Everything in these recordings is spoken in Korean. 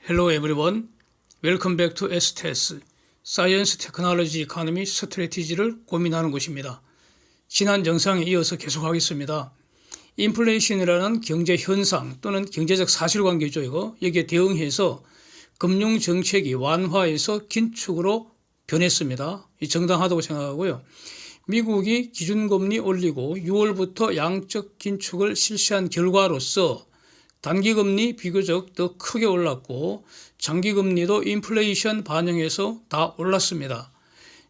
Hello everyone. Welcome back to STS, Science, Technology, Economy, Strategy를 고민하는 곳입니다. 지난 영상에 이어서 계속하겠습니다. 인플레이션이라는 경제 현상 또는 경제적 사실관계죠. 여기에 대응해서 금융정책이 완화해서 긴축으로 변했습니다. 정당하다고 생각하고요. 미국이 기준금리 올리고 6월부터 양적 긴축을 실시한 결과로서 단기금리 비교적 더 크게 올랐고 장기금리도 인플레이션 반영해서 다 올랐습니다.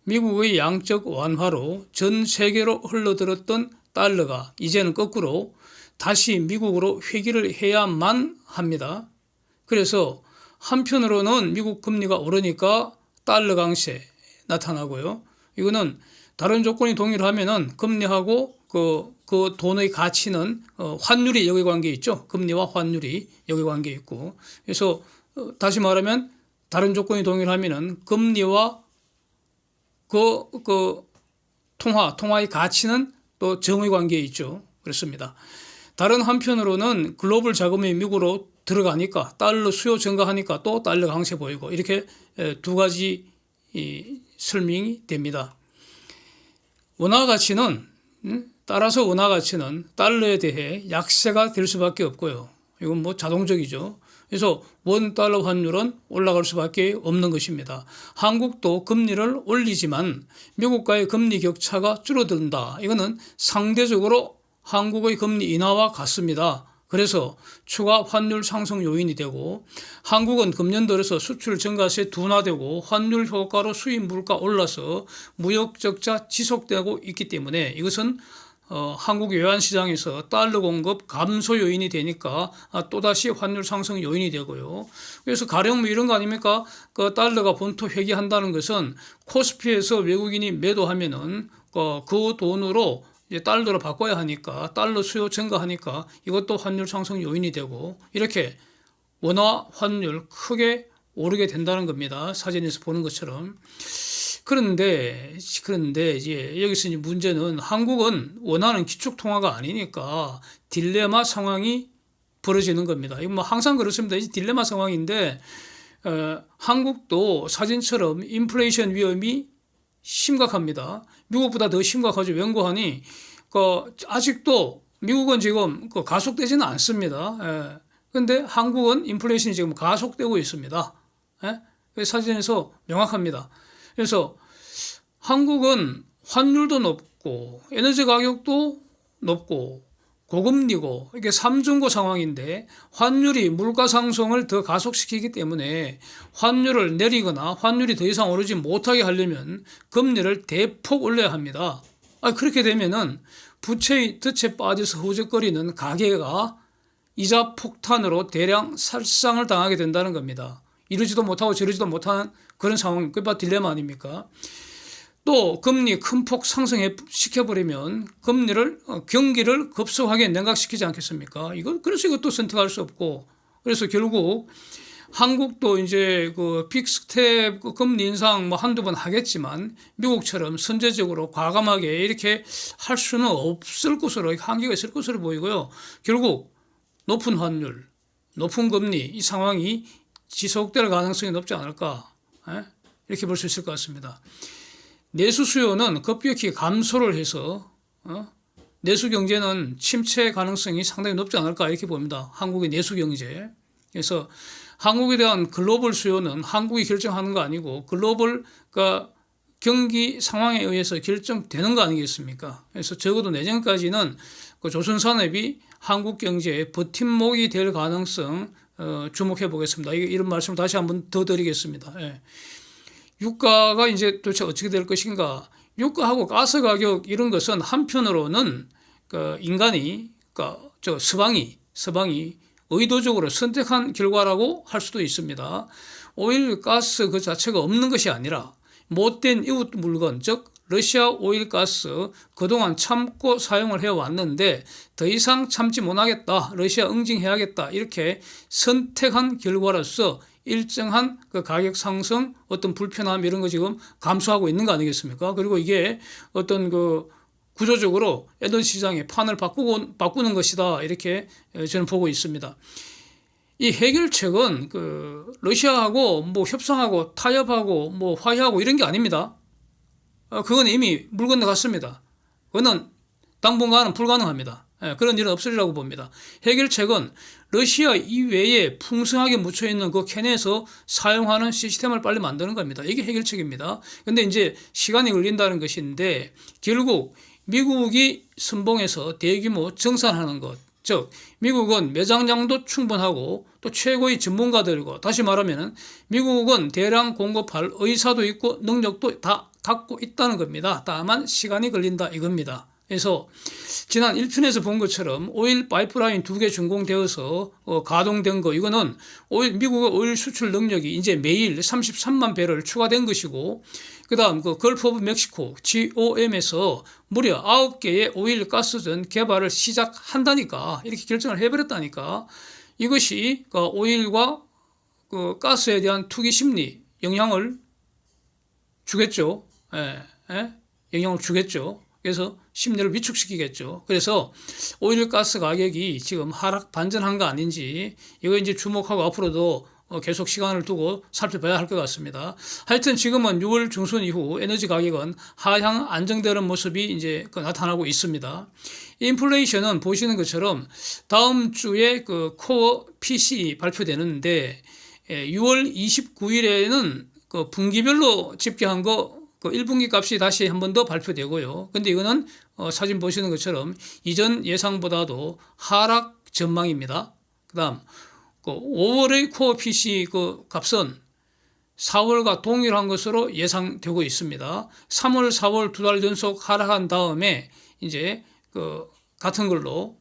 미국의 양적 완화로 전 세계로 흘러들었던 달러가 이제는 거꾸로 다시 미국으로 회귀를 해야만 합니다. 그래서 한편으로는 미국 금리가 오르니까 달러 강세 나타나고요. 이거는 다른 조건이 동일하면은 금리하고 그 돈의 가치는 환율이 여기관계 있죠. 금리와 환율이 여기관계 있고. 그래서 다시 말하면 다른 조건이 동일하면은 금리와 통화의 가치는 또 정의 관계에 있죠. 그렇습니다. 다른 한편으로는 글로벌 자금이 미국으로 들어가니까 달러 수요 증가하니까 또 달러 강세 보이고 이렇게 두 가지 설명이 됩니다. 원화 가치는 따라서 원화 가치는 달러에 대해 약세가 될 수밖에 없고요. 이건 뭐 자동적이죠. 그래서 원 달러 환율은 올라갈 수밖에 없는 것입니다. 한국도 금리를 올리지만 미국과의 금리 격차가 줄어든다. 이거는 상대적으로 한국의 금리 인하와 같습니다. 그래서 추가 환율 상승 요인이 되고 한국은 금년 들어서 수출 증가세 둔화되고 환율 효과로 수입 물가 올라서 무역 적자 지속되고 있기 때문에 이것은 한국 외환시장에서 달러 공급 감소 요인이 되니까 또다시 환율 상승 요인이 되고요. 그래서 가령 뭐 이런 거 아닙니까? 그 달러가 본토 회귀한다는 것은 코스피에서 외국인이 매도하면은 그 돈으로 이제 달러로 바꿔야 하니까 달러 수요 증가하니까 이것도 환율 상승 요인이 되고 이렇게 원화 환율 크게 오르게 된다는 겁니다. 사진에서 보는 것처럼. 그런데 이제 여기서 이제 문제는 한국은 원하는 기축 통화가 아니니까 딜레마 상황이 벌어지는 겁니다. 이건 뭐 항상 그렇습니다. 이 딜레마 상황인데 한국도 사진처럼 인플레이션 위험이 심각합니다. 미국보다 더 심각하죠. 왠고하니 아직도 미국은 지금 가속되지는 않습니다. 그런데 한국은 인플레이션이 지금 가속되고 있습니다. 사진에서 명확합니다. 그래서 한국은 환율도 높고 에너지 가격도 높고 고금리고 이게 삼중고 상황인데 환율이 물가 상승을 더 가속시키기 때문에 환율을 내리거나 환율이 더 이상 오르지 못하게 하려면 금리를 대폭 올려야 합니다. 그렇게 되면은 부채의 덫에 빠져서 허우적거리는 가계가 이자 폭탄으로 대량 살상을 당하게 된다는 겁니다. 이러지도 못하고 저러지도 못하는 그런 상황, 그게 딜레마 아닙니까? 또 금리 큰 폭 상승시켜버리면 경기를 급속하게 냉각시키지 않겠습니까? 그래서 이것도 선택할 수 없고, 그래서 결국 한국도 이제 빅스텝 금리 인상 뭐 한두 번 하겠지만 미국처럼 선제적으로 과감하게 이렇게 할 수는 없을 것으로, 한계가 있을 것으로 보이고요. 결국 높은 환율, 높은 금리 이 상황이 지속될 가능성이 높지 않을까, 이렇게 볼 수 있을 것 같습니다. 내수 수요는 급격히 감소를 해서 내수 경제는 침체 가능성이 상당히 높지 않을까 이렇게 봅니다. 한국의 내수 경제. 그래서 한국에 대한 글로벌 수요는 한국이 결정하는 거 아니고 글로벌 경기 상황에 의해서 결정되는 거 아니겠습니까? 그래서 적어도 내년까지는 조선산업이 한국 경제의 버팀목이 될 가능성 주목해 보겠습니다. 이런 말씀을 다시 한번 더 드리겠습니다. 유가가 이제 도대체 어떻게 될 것인가? 유가하고 가스 가격 이런 것은 한편으로는 인간이 서방이 의도적으로 선택한 결과라고 할 수도 있습니다. 오일 가스 그 자체가 없는 것이 아니라 못된 이웃 물건, 즉 러시아 오일 가스 그동안 참고 사용을 해왔는데 더 이상 참지 못하겠다, 러시아 응징해야겠다 이렇게 선택한 결과로서 일정한 가격 상승, 어떤 불편함 이런 거 지금 감수하고 있는 거 아니겠습니까? 그리고 이게 어떤 구조적으로 에너지 시장의 판을 바꾸는 것이다 이렇게 저는 보고 있습니다. 이 해결책은 그 러시아하고 뭐 협상하고 타협하고 뭐 화해하고 이런 게 아닙니다. 그건 이미 물 건너갔습니다. 그거는 당분간은 불가능합니다. 그런 일은 없으리라고 봅니다. 해결책은 러시아 이외에 풍성하게 묻혀있는 그 캔에서 사용하는 시스템을 빨리 만드는 겁니다. 이게 해결책입니다. 근데 이제 시간이 걸린다는 것인데 결국 미국이 선봉에서 대규모 정산하는 것, 즉 미국은 매장량도 충분하고 또 최고의 전문가들이고, 다시 말하면 미국은 대량 공급할 의사도 있고 능력도 다 갖고 있다는 겁니다. 다만 시간이 걸린다 이겁니다. 그래서 지난 1편에서 본 것처럼 오일 파이프라인 2개 준공되어서 가동된 거, 이거는 미국의 오일 수출 능력이 이제 매일 33만 배럴 추가된 것이고, 그 다음 그 걸프 오브 멕시코 GOM에서 무려 9개의 오일 가스전 개발을 시작한다니까, 이렇게 결정을 해버렸다니까. 이것이 그 오일과 그 가스에 대한 투기 심리 영향을 주겠죠. 영향을 주겠죠. 그래서 심리를 위축시키겠죠. 그래서 오일 가스 가격이 지금 하락 반전한 거 아닌지, 이거 이제 주목하고 앞으로도 계속 시간을 두고 살펴봐야 할 것 같습니다. 하여튼 지금은 6월 중순 이후 에너지 가격은 하향 안정되는 모습이 이제 나타나고 있습니다. 인플레이션은 보시는 것처럼 다음 주에 그 코어 PC 발표되는데 6월 29일에는 그 분기별로 집계한 거 그 1분기 값이 다시 한 번 더 발표되고요. 근데 이거는 사진 보시는 것처럼 이전 예상보다도 하락 전망입니다. 그다음 그 5월의 코어 PC 그 값은 4월과 동일한 것으로 예상되고 있습니다. 3월, 4월 2달 연속 하락한 다음에 이제 그 같은 걸로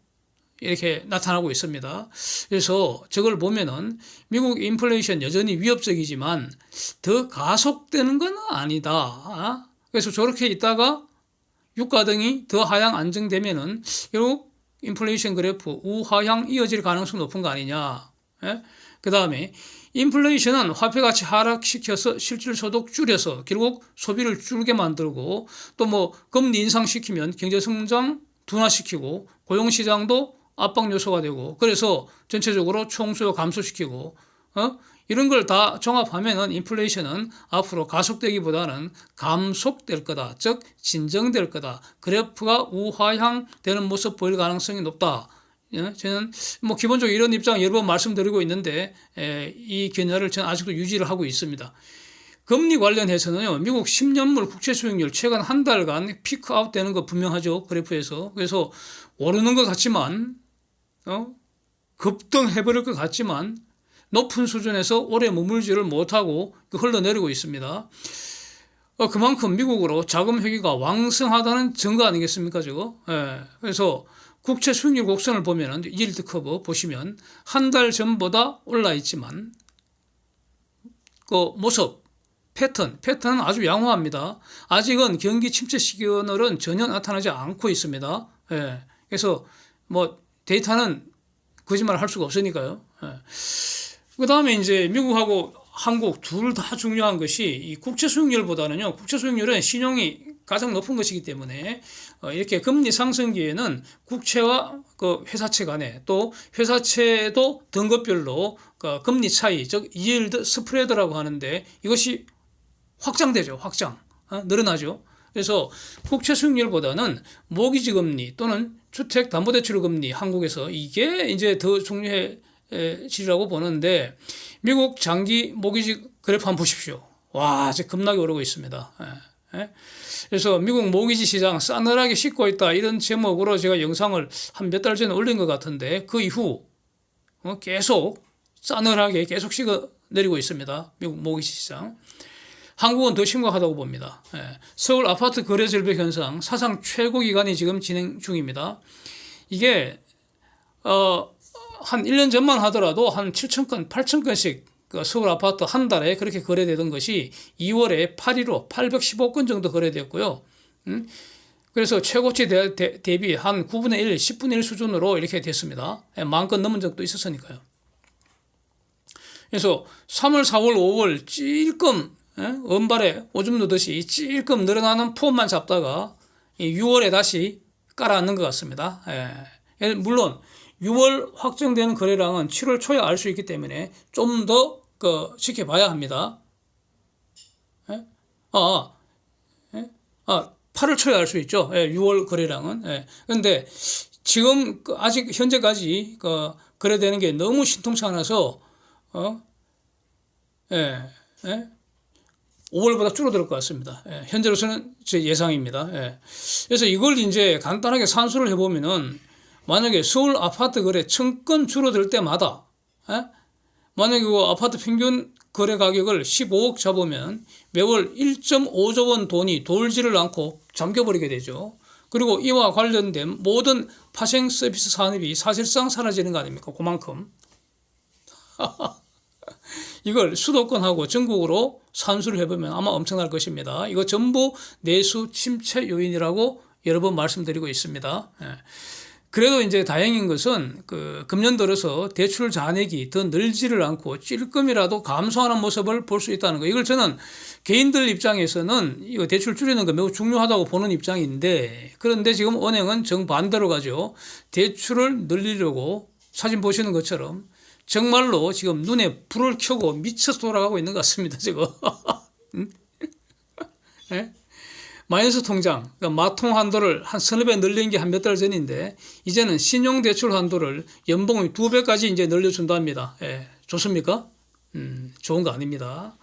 이렇게 나타나고 있습니다. 그래서 저걸 보면은 미국 인플레이션 여전히 위협적이지만 더 가속되는 건 아니다. 그래서 저렇게 있다가 유가 등이 더 하향 안정되면은 결국 인플레이션 그래프 우하향 이어질 가능성이 높은 거 아니냐. 그 다음에 인플레이션은 화폐 가치 하락시켜서 실질 소득 줄여서 결국 소비를 줄게 만들고, 또 뭐 금리 인상시키면 경제 성장 둔화시키고 고용시장도 압박 요소가 되고, 그래서 전체적으로 총수요 감소시키고, 이런 걸 다 종합하면은 인플레이션은 앞으로 가속되기보다는 감속될 거다. 즉 진정될 거다. 그래프가 우하향 되는 모습 보일 가능성이 높다. 저는 뭐 기본적으로 이런 입장 여러 번 말씀드리고 있는데 이 견해를 저는 아직도 유지를 하고 있습니다. 금리 관련해서는요, 미국 10년물 국채 수익률 최근 한 달간 피크아웃 되는 거 분명하죠, 그래프에서. 그래서 오르는 것 같지만 급등해버릴 것 같지만 높은 수준에서 오래 머물지를 못하고 흘러내리고 있습니다. 그만큼 미국으로 자금 회귀가 왕성하다는 증거 아니겠습니까, 저거? 그래서 국채 수익률 곡선을 보면은 일드 커브 보시면 한 달 전보다 올라 있지만 그 모습 패턴은 아주 양호합니다. 아직은 경기 침체 시그널은 전혀 나타나지 않고 있습니다. 그래서 뭐 데이터는 거짓말을 할 수가 없으니까요. 그 다음에 이제 미국하고 한국 둘 다 중요한 것이 이 국채 수익률보다는요, 국채 수익률은 신용이 가장 높은 것이기 때문에 이렇게 금리 상승기에는 국채와 그 회사채 간에, 또 회사채도 등급별로 그 금리 차이, 즉 yield 스프레드라고 하는데 이것이 확장되죠. 늘어나죠. 그래서 국채 수익률보다는 모기지 금리 또는 주택담보대출 금리, 한국에서 이게 이제 더 중요해지라고 보는데, 미국 장기 모기지 그래프 한번 보십시오. 와, 이제 급락이 오르고 있습니다. 그래서 미국 모기지 시장 싸늘하게 식고 있다, 이런 제목으로 제가 영상을 한 몇 달 전에 올린 것 같은데, 그 이후 계속 싸늘하게 계속 식어 내리고 있습니다. 미국 모기지 시장. 한국은 더 심각하다고 봅니다. 서울 아파트 거래 절벽 현상 사상 최고 기간이 지금 진행 중입니다. 이게 한 1년 전만 하더라도 한 7,000건, 8,000건씩 그 서울 아파트 한 달에 그렇게 거래되던 것이 2월에 8일로 815건 정도 거래됐고요. 그래서 최고치 대비 한 9분의 1, 10분의 1 수준으로 이렇게 됐습니다. 10,000건 넘은 적도 있었으니까요. 그래서 3월, 4월, 5월 찔끔 은발에 오줌 누듯이 찔끔 늘어나는 폼만 잡다가 6월에 다시 깔아앉는 것 같습니다. 물론 6월 확정되는 거래량은 7월 초에 알 수 있기 때문에 좀 더 지켜봐야 합니다. 예? 8월 초에 알 수 있죠. 6월 거래량은. 그런데 지금 아직 현재까지 거래되는 게 너무 신통치 않아서 5월보다 줄어들 것 같습니다. 현재로서는 제 예상입니다. 그래서 이걸 이제 간단하게 산수를 해보면은 만약에 서울 아파트 거래 1000건 줄어들 때마다 만약에 그 아파트 평균 거래 가격을 15억 잡으면 매월 1.5조 원 돈이 돌지를 않고 잠겨버리게 되죠. 그리고 이와 관련된 모든 파생 서비스 산업이 사실상 사라지는 거 아닙니까? 그만큼. 이걸 수도권하고 전국으로 산수를 해보면 아마 엄청날 것입니다. 이거 전부 내수 침체 요인이라고 여러 번 말씀드리고 있습니다. 그래도 이제 다행인 것은 금년 들어서 대출 잔액이 더 늘지를 않고 찔끔이라도 감소하는 모습을 볼 수 있다는 거. 이걸 저는 개인들 입장에서는 이거 대출 줄이는 거 매우 중요하다고 보는 입장인데, 그런데 지금 은행은 정반대로 가죠. 대출을 늘리려고 사진 보시는 것처럼 정말로 지금 눈에 불을 켜고 미쳐서 돌아가고 있는 것 같습니다. 지금. 마이너스 통장, 그러니까 마통 한도를 한 서너 배 늘린 게 한 몇 달 전인데, 이제는 신용대출 한도를 연봉이 2배까지 이제 늘려준답니다. 좋습니까? 좋은 거 아닙니다.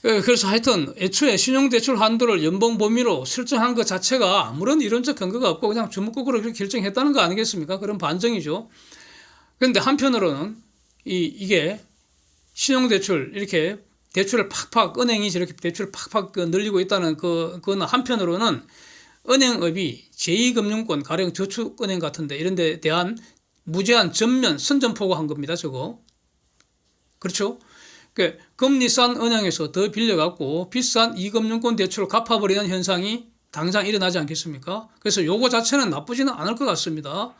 그래서 하여튼 애초에 신용대출 한도를 연봉 범위로 설정한 것 자체가 아무런 이론적 근거가 없고 그냥 주먹구구로 그렇게 결정했다는 거 아니겠습니까? 그런 반정이죠. 그런데 한편으로는 이게 신용대출 이렇게 대출을 팍팍 은행이 저렇게 대출을 팍팍 늘리고 있다는 그건 한편으로는 은행업이 제2금융권 가령 저축은행 같은데 이런 데 대한 무제한 전면 선전포고한 겁니다. 저거. 그렇죠? 그러니까 금리 싼 은행에서 더 빌려갖고 비싼 2금융권 대출을 갚아버리는 현상이 당장 일어나지 않겠습니까? 그래서 요거 자체는 나쁘지는 않을 것 같습니다.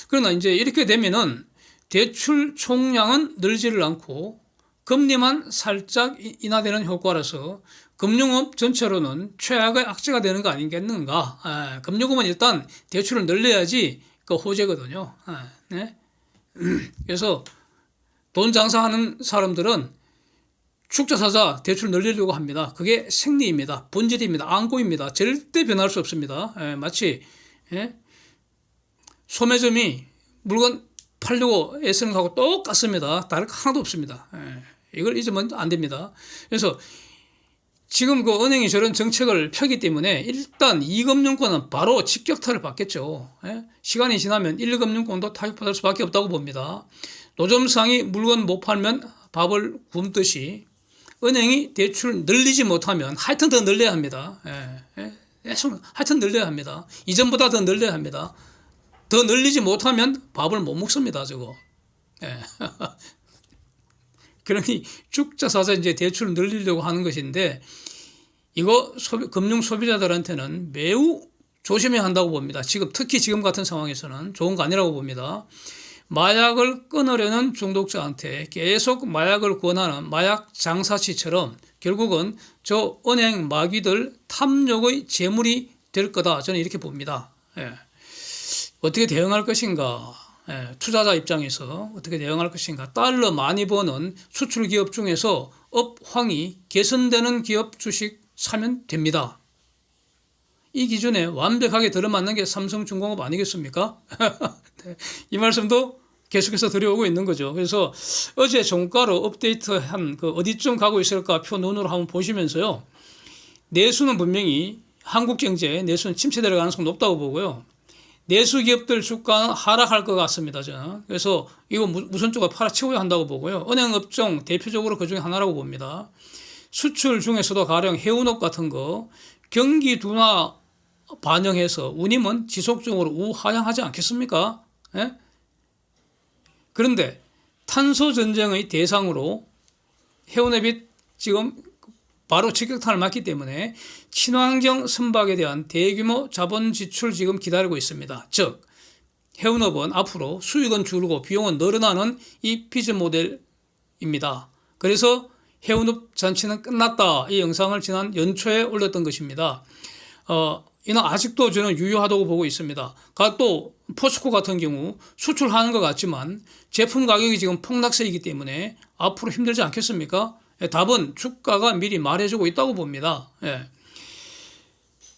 그러나 이제 이렇게 되면은 대출 총량은 늘지를 않고 금리만 살짝 인하되는 효과라서 금융업 전체로는 최악의 악재가 되는 거 아니겠는가. 금융업은 일단 대출을 늘려야지 그 호재거든요. 네? 그래서 돈 장사하는 사람들은 축자 사자 대출 늘리려고 합니다. 그게 생리입니다. 본질입니다. 안고입니다. 절대 변할 수 없습니다. 마치 소매점이 물건 팔려고 애쓰는 거하고 똑같습니다. 다를 거 하나도 없습니다. 이걸 잊으면 안 됩니다. 그래서 지금 그 은행이 저런 정책을 펴기 때문에 일단 2금융권은 바로 직격탄을 받겠죠. 시간이 지나면 1금융권도 타격받을 수밖에 없다고 봅니다. 노점상이 물건 못 팔면 밥을 굶듯이 은행이 대출 늘리지 못하면 하여튼 더 늘려야 합니다. 하여튼 늘려야 합니다. 이전보다 더 늘려야 합니다. 더 늘리지 못하면 밥을 못 먹습니다. 저거. 그러니 축자 사서 이제 대출을 늘리려고 하는 것인데 이거 금융 소비자들한테는 매우 조심해야 한다고 봅니다. 특히 지금 같은 상황에서는 좋은 거 아니라고 봅니다. 마약을 끊으려는 중독자한테 계속 마약을 권하는 마약 장사치처럼 결국은 저 은행 마귀들 탐욕의 제물이 될 거다. 저는 이렇게 봅니다. 어떻게 대응할 것인가? 투자자 입장에서 어떻게 대응할 것인가? 달러 많이 버는 수출 기업 중에서 업황이 개선되는 기업 주식 사면 됩니다. 이 기준에 완벽하게 들어맞는 게 삼성중공업 아니겠습니까? 네, 이 말씀도 계속해서 들여오고 있는 거죠. 그래서 어제 종가로 업데이트한 어디쯤 가고 있을까 표 눈으로 한번 보시면서요. 내수는 분명히 한국 경제 내수는 침체될 가능성이 높다고 보고요. 내수 기업들 주가는 하락할 것 같습니다. 저는. 그래서 이거 무선주가 팔아치워야 한다고 보고요. 은행업종 대표적으로 그 중에 하나라고 봅니다. 수출 중에서도 가령 해운업 같은 거 경기 둔화 반영해서 운임은 지속적으로 우하향하지 않겠습니까? 그런데 탄소 전쟁의 대상으로 해운업이 지금 바로 직격탄을 맞기 때문에 친환경 선박에 대한 대규모 자본 지출 지금 기다리고 있습니다. 즉 해운업은 앞으로 수익은 줄고 비용은 늘어나는 이 비즈 모델입니다. 그래서 해운업 잔치는 끝났다. 이 영상을 지난 연초에 올렸던 것입니다. 이는 아직도 저는 유효하다고 보고 있습니다. 또 포스코 같은 경우 수출하는 것 같지만 제품 가격이 지금 폭락세이기 때문에 앞으로 힘들지 않겠습니까? 답은 주가가 미리 말해주고 있다고 봅니다. 예.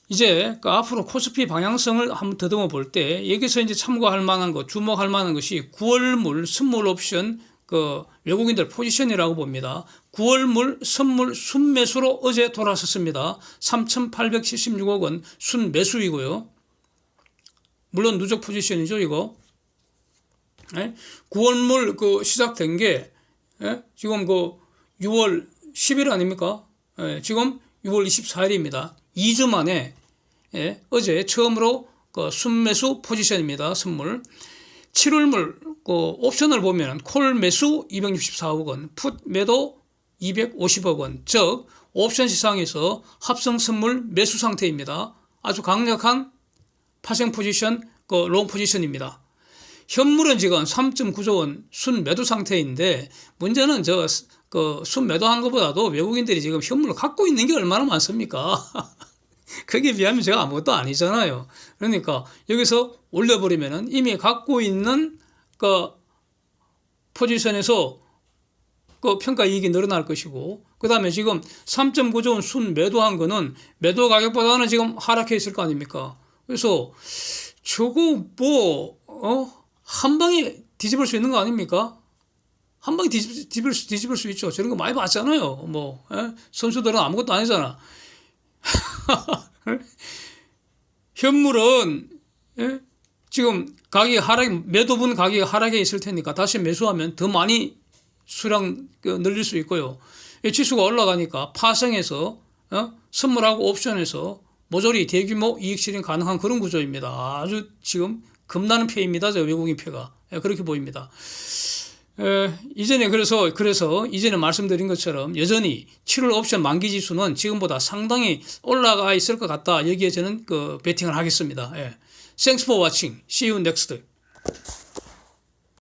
이제 앞으로 코스피 방향성을 한번 더듬어 볼 때 여기서 이제 참고할 만한 것, 주목할 만한 것이 9월물 선물 옵션 외국인들 포지션이라고 봅니다. 9월물 선물 순매수로 어제 돌아섰습니다. 3,876억 원 순매수이고요. 물론 누적 포지션이죠, 이거. 9월물 시작된 게 지금 6월 10일 아닙니까? 지금 6월 24일입니다. 2주 만에 어제 처음으로 순매수 포지션입니다. 선물. 7월물 옵션을 보면 콜 매수 264억 원, 풋 매도 250억 원, 즉 옵션 시장에서 합성 선물 매수 상태입니다. 아주 강력한 파생 포지션, 롱 포지션입니다. 현물은 지금 3.9조 원 순매도 상태인데 문제는 순매도한 것보다도 외국인들이 지금 현물을 갖고 있는 게 얼마나 많습니까? 거기에 비하면 제가 아무것도 아니잖아요. 그러니까 여기서 올려버리면은 이미 갖고 있는 포지션에서 평가 이익이 늘어날 것이고, 그 다음에 지금 3.9조 원 순 매도한 거는 매도 가격보다는 지금 하락해 있을 거 아닙니까? 그래서 저거 한 방에 뒤집을 수 있는 거 아닙니까? 한 방에 뒤집을 수 있죠. 저런 거 많이 봤잖아요. 선수들은 아무것도 아니잖아. 현물은 지금 매도분 가격이 하락해 있을 테니까 다시 매수하면 더 많이 수량 늘릴 수 있고요. 지수가 올라가니까 파생해서 선물하고 옵션에서 모조리 대규모 이익 실현 가능한 그런 구조입니다. 아주 지금 겁나는 패입니다. 저 외국인 패가. 그렇게 보입니다. 이전에 그래서 이전에 말씀드린 것처럼 여전히 7월 옵션 만기 지수는 지금보다 상당히 올라가 있을 것 같다. 여기에 저는 베팅을 하겠습니다. Thanks for watching. See you next.